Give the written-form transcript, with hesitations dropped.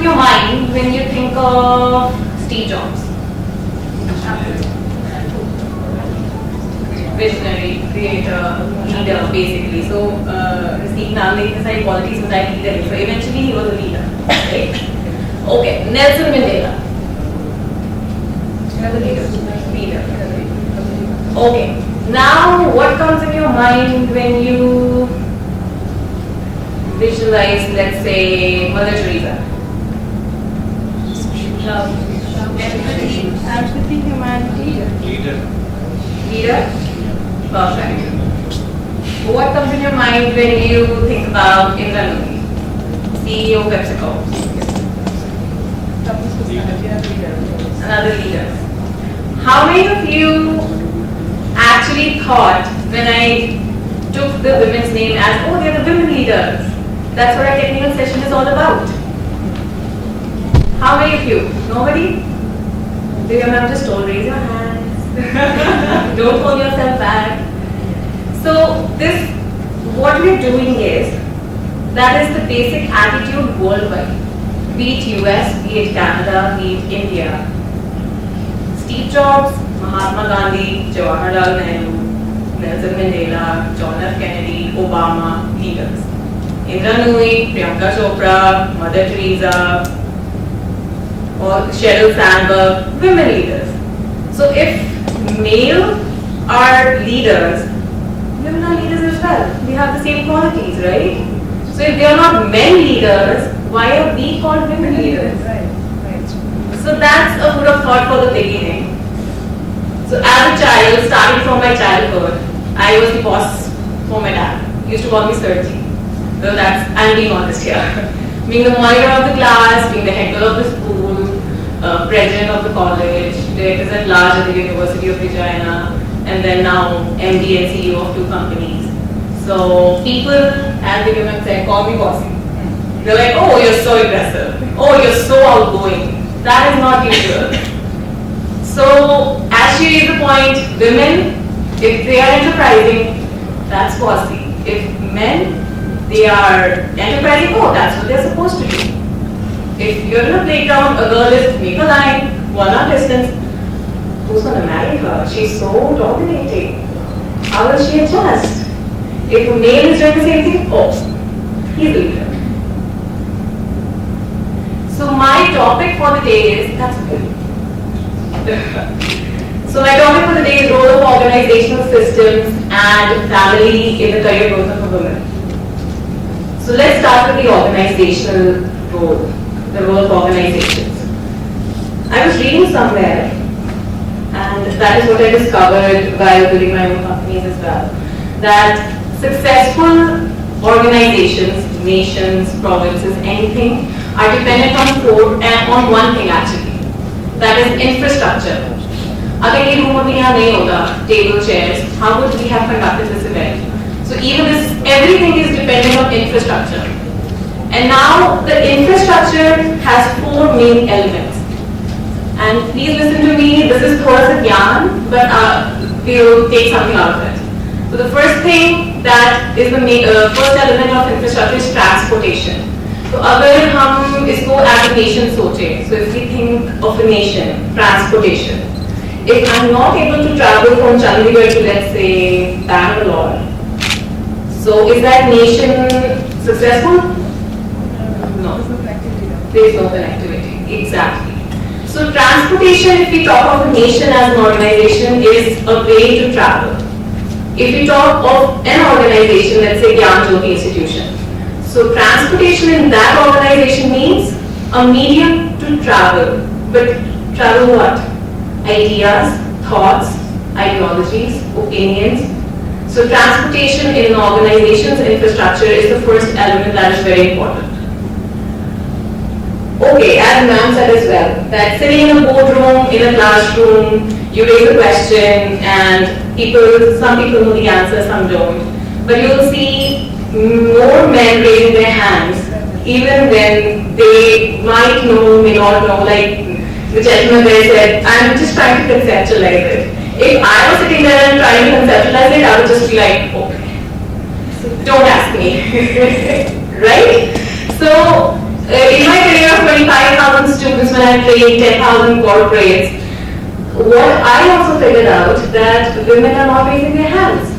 your mind when you think of Steve Jobs? Visionary, creator, leader, basically. So, Steve now like the qualities was like leader. So eventually he was a leader, right? Okay, Nelson Mandela. Another leader. Okay. Now, what comes in your mind when you visualize, let's say, Mother Teresa? Empathy, humanity. Leader? Perfect. What comes in your mind when you think about Indra Nooyi, CEO of PepsiCo? Another leader. How many of you actually thought when I took the women's name as, oh, they're the women leaders? That's what our technical session is all about. How many of you? Nobody? Do you remember just told? Raise your hands. Don't hold yourself back. So this, what we're doing is, that is the basic attitude worldwide. Be it US, be it Canada, be it India. Steve Jobs, Mahatma Gandhi, Jawaharlal Nehru, Nelson Mandela, John F. Kennedy, Obama, leaders. Indra Nooyi, Priyanka Chopra, Mother Teresa, or Sheryl Sandberg, women leaders. So if male are leaders, women are leaders as well. We have the same qualities, right? So if they are not men leaders, why are we called women leaders? Right. So that's a food of thought for the beginning. So as a child, starting from my childhood, I was the boss for my dad. He used to call me Sirji. So I'm being honest here. Being the monitor of the class, being the head girl of the school, president of the college, directors at large at the University of Regina, and then now MD and CEO of 2 companies. So people, as the women say, call me bossy. They're like, oh, you're so aggressive. Oh, you're so outgoing. That is not usual. So, as she raised the point, women, if they are enterprising, that's bossy. If men, they are enterprising, oh, that's what they're supposed to do. If you're in a playground, a girl is make a line, 1 hour distance, who's going to marry her? She's so dominating. How will she adjust? If a male is doing the same thing, oh, he's the leader. So my topic for the day is, that's good. So my topic for the day is role of organizational systems and family in the career growth of a woman. So let's start with the organizational role, the role of organizations. I was reading somewhere, and that is what I discovered while building my own companies as well, that successful organizations, nations, provinces, anything, are dependent on one thing actually, that is infrastructure. Agar ye room abhi yahan nahi hoga, table, chairs, how would we have conducted this event? So even this, everything is dependent on infrastructure. And now the infrastructure has 4 main elements. And please listen to me, this is thoda sa gyan, but we'll take something out of it. So the first thing that is the first element of infrastructure is transportation. So अगर हम इसको as a nation सोचें, so if we think of a nation, transportation. If I'm not able to travel from Chandigarh to, let's say, Bangalore, so is that nation successful? No. There is no connectivity. Exactly. So transportation, if we talk of a nation as an organization, is a way to travel. If we talk of an organization, let's say Gyan Jyoti Institution, so transportation in that organization means a medium to travel. But travel what? Ideas, thoughts, ideologies, opinions. So transportation in an organization's infrastructure is the first element that is very important. Okay, as ma'am said as well, that sitting in a boardroom, in a classroom, you raise a question and some people know the answer, some don't. But you'll see more men raising their hands, even when they might know, may not know, like the gentleman there said, I'm just trying to conceptualize it. If I was sitting there and trying to conceptualize it, I would just be like, okay, don't ask me, right? So, in my career of 25 5,000 students, when I train 10,000 corporates, what I also figured out that women are not raising their hands.